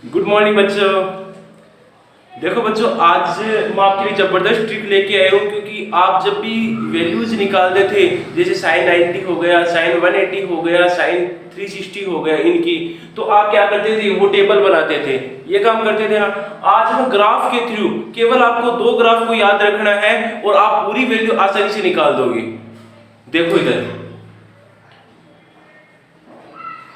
Good morning बच्चों। देखो बच्चों, आज मैं आपके लिए जबरदस्त ट्रिक लेके आया हूँ, क्योंकि आप जब भी वैल्यूज निकालते थे, जैसे साइन 90 हो गया, साइन 180 हो गया, साइन 360 हो गया इनकी, तो आप क्या करते थे, वो टेबल बनाते थे, ये काम करते थे ना। आज हम ग्राफ के थ्रू केवल आपको दो ग्राफ को याद रखना है और आप पूरी वैल्यू आसानी से निकाल दोगे। देखो इधर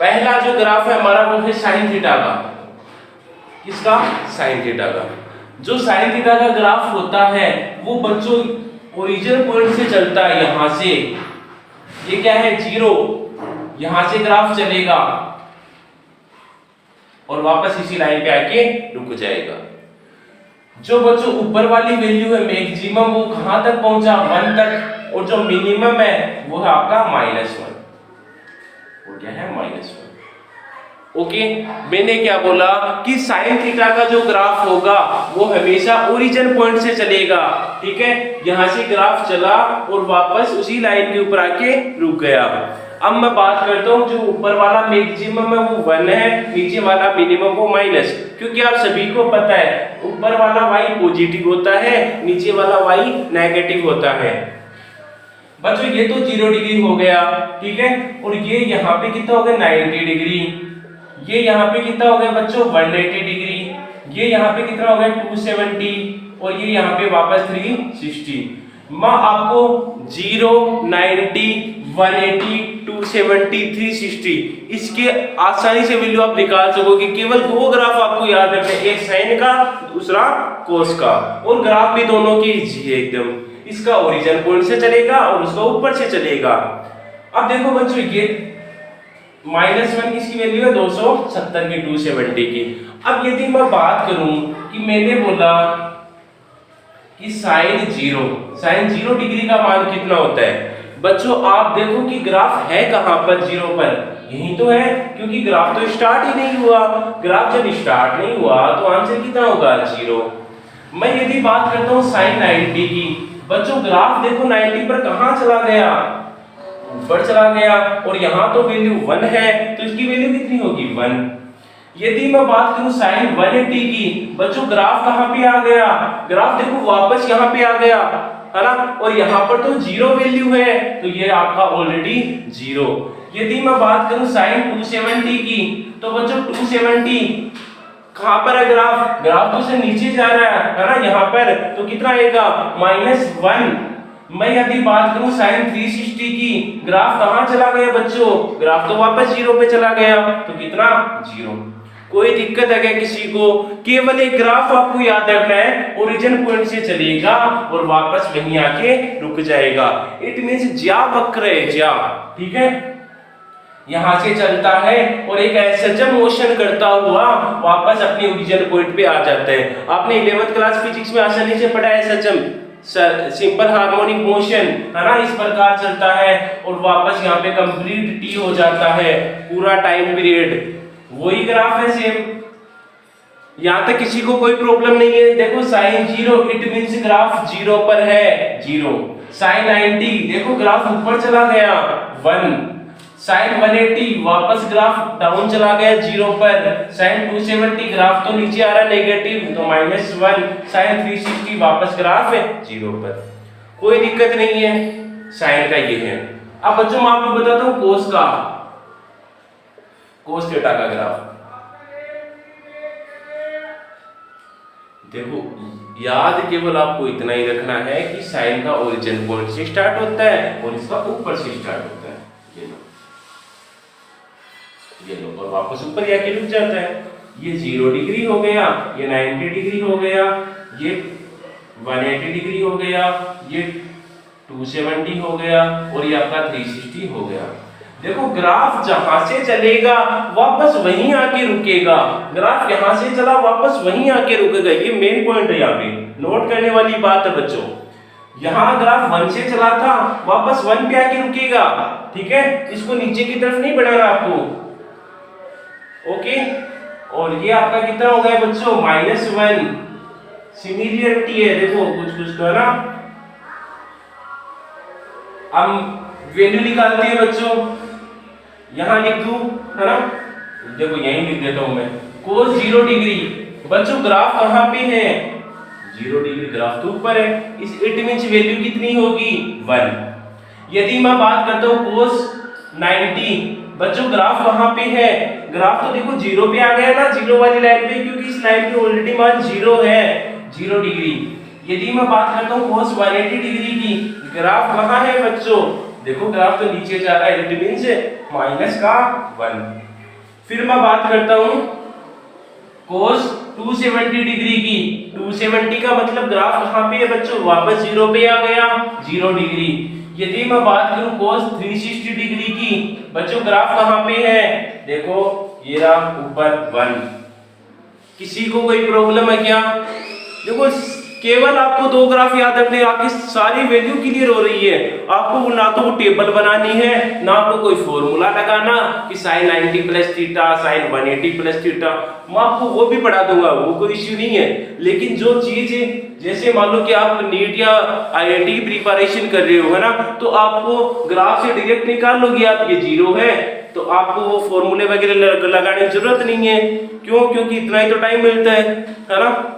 पहला जो ग्राफ है हमारा वो है साइन थीटा का। किसका? साइन थीटा का। जो साइन थीटा का ग्राफ होता है वो बच्चों ओरिजिन पॉइंट से चलता है, यहां से, ये क्या है, 0, यहां से ग्राफ चलेगा और वापस इसी लाइन पे आके रुक जाएगा। जो बच्चों ऊपर वाली वैल्यू है मैक्सिमम, वो कहां तक पहुंचा, 1 तक, और जो मिनिमम है वो है आपका -1। वो क्या है, -1। ओके, मैंने क्या बोला कि साइन थीटा का जो ग्राफ होगा वो हमेशा ओरिजिन पॉइंट से चलेगा। ठीक है, यहां से ग्राफ चला और वापस उसी लाइन के ऊपर आके रुक गया। अब मैं बात करता हूं, जो ऊपर वाला मैक्सिमम है वो 1 है, नीचे वाला मिनिमम वो माइनस, क्योंकि आप सभी को पता है ऊपर वाला y पॉजिटिव होता है, नीचे वाला y नेगेटिव होता है। बच्चों ये तो 0 डिग्री हो गया, ठीक है, और ये यहाँ पे कितना हो गया, 90 डिग्री, ये यहाँ पे कितना हो गया बच्चों, 180 डिग्री, ये यहाँ पे कितना हो गया, 270, और ये यहाँ पे वापस 360। मैं आपको 0, 90, 180, 270, 360 इसके आसानी से वैल्यू आप निकाल सकोगे। केवल दो ग्राफ आपको याद रखना है, एक साइन का, दूसरा कोस का, और ग्राफ भी दोनों के इजी है एकदम। इसका ओरिजिन पॉइंट से चलेगा और उसका ऊपर से चलेगा। अब देखो बच्चों, ये -1 किसकी वैल्यू है, 270 की, 270 की। अब यदि मैं बात करूं कि मैंने बोला कि साइन 0 डिग्री का मान कितना होता है, बच्चों आप देखो कि ग्राफ है कहां पर, 0 पर, यही तो है, क्योंकि ग्राफ तो स्टार्ट ही नहीं हुआ। ग्राफ जब स्टार्ट नहीं हुआ तो आंसर कितना होगा, 0। मैं यदि बात करता हूं साइन 90 की, बच्चों ग्राफ देखो 90 पर कहां चला गया, ऊपर चला गया, और यहां तो वैल्यू 1 है, तो इसकी वैल्यू कितनी होगी, 1। यदि मैं बात करूं साइन 180 की, बच्चों ग्राफ कहां पे आ गया, ग्राफ देखो वापस यहां पे आ गया, है ना, और यहां पर तो 0 वैल्यू है, तो ये आपका ऑलरेडी 0। यदि मैं बात करूं साइन 270 की, तो बच्चों 270 कहां पर है, ग्राफ तो से नीचे जा रहा है ना, यहां पर, तो कितना आएगा, -1। मैं यदि बात करूं साइन 360 की, ग्राफ कहां चला गया बच्चों, ग्राफ तो वापस 0 पे चला गया, तो कितना, 0। कोई दिक्कत है क्या किसी को? केवल एक ग्राफ आपको याद रखना है, ओरिजिन पॉइंट से चलेगा और वापस वहीं आके रुक जाएगा। इट मींस ज्या वक्र है, ज्या, ठीक है, यहां से चलता है और एक एसएचएम मोशन करता हुआ वापस अपने ओरिजिन पॉइंट पे आ जाता है। आपने 11th क्लास फिजिक्स में आसानी से पढ़ा है एसएचएम, सिंपल हार्मोनिक मोशन, है ना, इस प्रकार चलता है और वापस यहाँ पे कंप्लीट टी हो जाता है, पूरा टाइम पीरियड। वही ग्राफ है सेम, यहां तक किसी को कोई प्रॉब्लम नहीं है। देखो साइन 0 इट मींस ग्राफ 0 पर है, 0। साइन 90 देखो ग्राफ ऊपर चला गया, 1। साइन 180 वापस ग्राफ डाउन चला गया 0 पर। साइन 270 ग्राफ तो नीचे आ रहा है नेगेटिव, तो -1। साइन 360 वापस ग्राफ है 0 पर, कोई दिक्कत नहीं है। साइन का ये है। अब बच्चों मैं आपको बताता हूं कोस का, कोस थीटा का ग्राफ। देखो याद केवल आपको इतना ही रखना है कि साइन का ओरिजिन पॉइंट से स्टार्ट होता है और इसका ऊपर से स्टार्ट होता है, ये लो, और वापस ऊपर जाके रुक जाता है। ये 0 डिग्री हो गया, ये 90 डिग्री हो गया, ये 180 डिग्री हो गया, ये 270 हो गया, और ये आपका 360 हो गया। देखो ग्राफ जहां से चलेगा वापस वहीं आके रुकेगा, ग्राफ यहां से चला वापस वहीं आके रुकेगा, ये मेन पॉइंट है, यहाँ पे नोट करने वाली बात है बच्चों। यहां ग्राफ 1 से चला था, वापस 1 पे आके रुकेगा, ठीक है, इसको नीचे की तरफ नहीं बढ़ाना आपको, ओके। और ये आपका कितना हो गया बच्चों, -1। सिमिलरिटी है, देखो कुछ तो है ना। अब वैल्यू निकालते हैं बच्चों, यहां लिख दूं, है ना, देखो यहीं लिख देता हूं मैं, cos 0 डिग्री। बच्चों ग्राफ कहाँ पे है? 0 डिग्री ग्राफ तो ऊपर है, इस इट मींस वैल्यू कितनी होगी? 1। यदि मैं बात करता हूँ cos 90, बच्चों ग्राफ कहाँ पे है? ग्राफ तो देखो 0 पे आ गया ना, 0 वाली लाइन पे, क्योंकि इस लाइन पे ऑलरेडी मान 0 है, 0 डिग्री। यदि मैं बात करता हूँ cos 180 डिग्री की, ग्राफ कहाँ है बच्चों? देखो ग्राफ तो नीचे जा रहा है, इट मींस -1। फिर मैं बात करता हूँ cos 270 डिग्री की। 270 का मतलब ग्राफ कहाँ पे है बच्चों? वापस 0 पे आ गया, 0 डिग्री। यदि मैं बात करूं cos 360 डिग्री की, बच्चों ग्राफ कहाँ पे है? देखो ये रहा ऊपर 1। किसी को कोई प्रॉब्लम है क्या? देखो केवल आपको 2 ग्राफ याद रखने, आपकी सारी वैल्यू क्लियर हो रही है। आपको ना तो वो टेबल बनानी है, ना आपको कोई फॉर्मूला लगाना कि sin 90 plus theta, sin 180 plus theta, मैं आपको वो भी पढ़ा दूंगा, वो कोई इश्यू नहीं है। लेकिन जो चीज है, जैसे मान लो कि आप नीट या आईआईटी की प्रिपरेशन कर रहे हो, है ना, तो आपको ग्राफ से डायरेक्ट निकाल लोगे आप ये 0 है, तो आपको वो फॉर्मूले वगैरह लगाने की जरूरत नहीं है। क्यों? क्योंकि इतना ही तो टाइम मिलता है ना।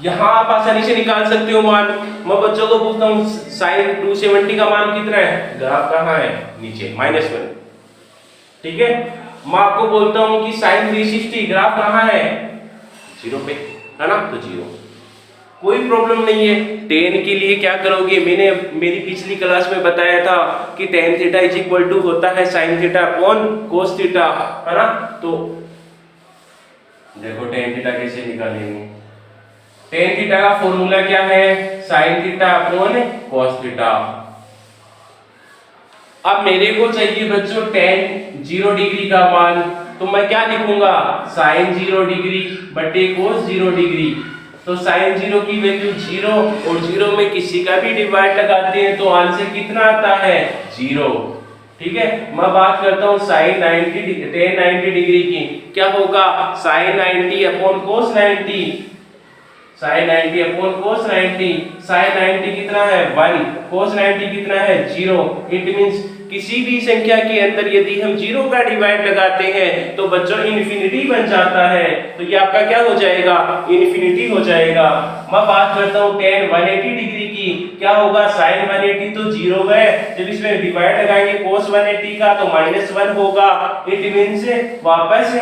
यहाँ आप आसानी से निकाल सकते हो मान। मैं बच्चों को पूछता हूँ sin 270 का मान कितना है? ग्राफ कहाँ है? नीचे -1। ठीक है। मैं आपको बोलता हूँ कि sin 360 ग्राफ कहाँ है? 0 पे, है ना, तो 0। कोई प्रॉब्लम नहीं है। tan के लिए क्या करोगे? मैंने मेरी पिछली क्लास में बताया था कि tan theta is equal to होता है sin theta upon cos theta, है ना। तो देखो tan थीटा कैसे निकालेंगे। tan थीटा का फॉर्मूला क्या है? sin theta upon cos theta. अब मेरे को चाहिए बच्चों tan 0 डिग्री का मान, तो मैं क्या लिखूंगा? sin 0 डिग्री बटे cos 0 डिग्री। तो sin 0 की वैल्यू 0 और 0 में किसी का भी डिवाइड लगाते हैं तो आंसर कितना आता है? 0। ठीक है। मैं बात करता हूँ sin 90 डिग्री की, क्या होगा? sin 90 upon cos 90, sin 90 upon cos 90। sin 90 कितना है? 1, cos 90 कितना है? 0। इट मींस किसी भी संख्या के अंदर यदि हम 0 का डिवाइड लगाते हैं तो बच्चों इन्फिनिटी बन जाता है, तो ये आपका क्या हो जाएगा? इन्फिनिटी हो जाएगा। मैं बात करता हूँ tan 180 डिग्री की, क्या होगा? sin 180 तो 0 है, जब इसमें डिवाइड लगाएंगे cos 180 का तो -1 होगा। इट मींस वापस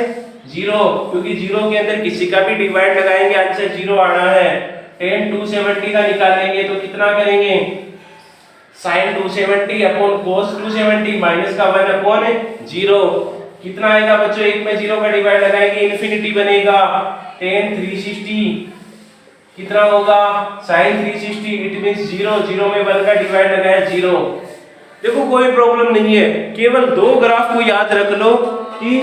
0, क्योंकि 0 के अंदर किसी का भी डिवाइड लगाएंगे आंसर 0 आना है। tan 270 का निकालेंगे तो कितना करेंगे? sin 270 अपॉन cos 270 माइनस का 1 अपॉन 0, कितना आएगा बच्चों? एक में 0 का डिवाइड लगाएंगे इन्फिनिटी बनेगा। tan 360 कितना होगा? sin 360 इट मींस 0, 0 में 1 का डिवाइड लगाया 0। देखो कोई प्रॉब्लम नहीं है, केवल 2 ग्राफ को याद रख लो कि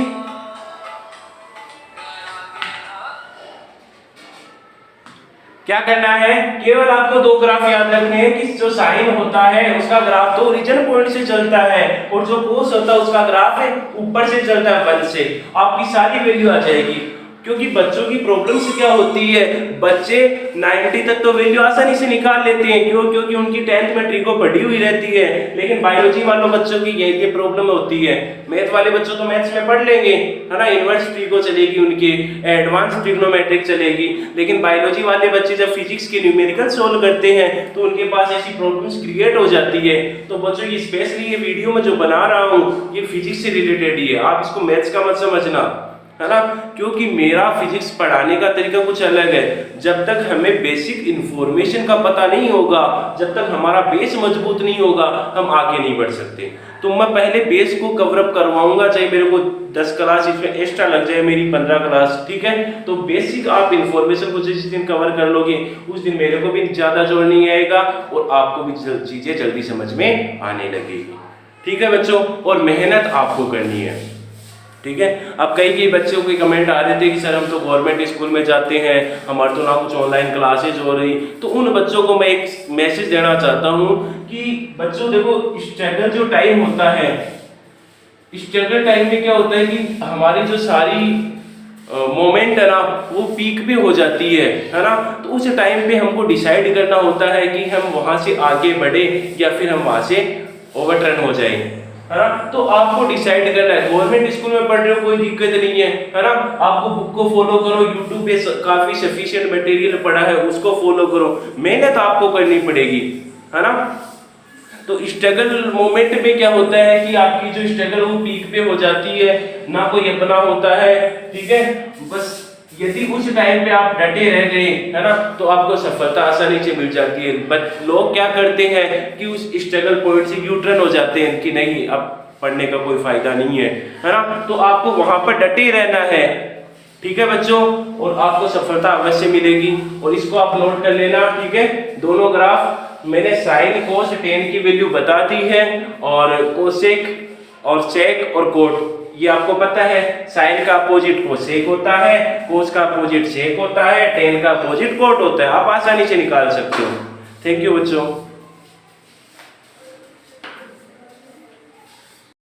क्या करना है। केवल आपको 2 ग्राफ याद रखने हैं कि जो साइन होता है उसका ग्राफ तो ओरिजिन पॉइंट से चलता है और जो कोस होता है उसका ग्राफ है ऊपर से चलता है 1 से। आपकी सारी वैल्यू आ जाएगी। क्योंकि बच्चों की प्रॉब्लम से क्या होती है, बच्चे 90 तक तो वैल्यू आसानी से निकाल लेते हैं। क्यों? क्योंकि उनकी 10th में ट्रिको पढ़ी हुई रहती है। लेकिन बायोलॉजी वालों बच्चों की ये प्रॉब्लम होती है। मैथ वाले बच्चों तो मैथ्स में पढ़ लेंगे, है ना, इनवर्स ट्रिको चलेगी उनकी, एडवांस ट्रिग्नोमेट्रिक चलेगी। लेकिन बायोलॉजी वाले बच्चे जब फिजिक्स के न्यूमेरिकल सोल्व करते हैं तो उनके पास ऐसी प्रॉब्लम्स क्रिएट हो जाती है। तो बच्चों की स्पेशली ये वीडियो में जो बना रहा हूँ ये फिजिक्स से रिलेटेड ही है, आप इसको मैथ्स का मत समझना, है ना। क्योंकि मेरा फिजिक्स पढ़ाने का तरीका कुछ अलग है। जब तक हमें बेसिक इंफॉर्मेशन का पता नहीं होगा, जब तक हमारा बेस मजबूत नहीं होगा, हम आगे नहीं बढ़ सकते। तो मैं पहले बेस को कवर अप करवाऊंगा, चाहे मेरे को 10 क्लास इसमें एक्स्ट्रा लग जाए, मेरी 15 क्लास, ठीक है। तो बेसिक आप इंफॉर्मेशन को जिस दिन कवर कर लोगे उस दिन मेरे को भी ज्यादा जोर नहीं आएगा और आपको भी चीजें जल्दी समझ में आने लगेगी, ठीक है बच्चों। और मेहनत आपको करनी है, ठीक है। अब कई बच्चों के कमेंट आ रहे थे कि सर हम तो गवर्नमेंट स्कूल में जाते हैं, हमारे तो ना कुछ ऑनलाइन क्लासेज हो रही। तो उन बच्चों को मैं एक मैसेज देना चाहता हूं कि बच्चों देखो, स्ट्रगल जो टाइम होता है, स्ट्रगल टाइम में क्या होता है कि हमारी जो सारी मोमेंट है ना वो पीक पे हो जाती है ना। तो उस टाइम पे हमको डिसाइड करना होता है कि हम वहां से आगे बढ़े या फिर हम वहां से ओवरटर्न हो जाए, है ना। तो आपको डिसाइड करना है, गवर्नमेंट स्कूल में पढ़ रहे हो कोई दिक्कत नहीं है ना, आपको बुक को फॉलो करो, यूट्यूब पे काफी सफिशिएंट मटेरियल पड़ा है उसको फॉलो करो, मेहनत आपको करनी पड़ेगी, है ना। तो स्ट्रगल मोमेंट में क्या होता है कि आपकी जो स्ट्रगल वो पीक पे हो जाती है, ना कोई अपना होता है, ठीक है। बस यदि उस टाइम पे आप डटे रह गए, है ना, तो आपको सफलता आसानी से मिल जाती है। बट लोग क्या करते हैं कि उस स्ट्रगल पॉइंट से यूटर्न हो जाते हैं कि नहीं अब पढ़ने का कोई फायदा नहीं है ना। तो आपको वहां पर डटे रहना है, ठीक है बच्चों, और आपको सफलता अवश्य मिलेगी। और इसको आप नोट कर लेना, ठीक है। दोनों ग्राफ मैंने साइन कोस tan की वैल्यू बता दी है, और कोसेक और सेक और कोट ये आपको पता है। साइन का अपोजिट कोसेक होता है, कोस का अपोजिट सेक होता है, tan का अपोजिट कोट होता है। आप आसानी से निकाल सकते हो। थैंक यू बच्चों।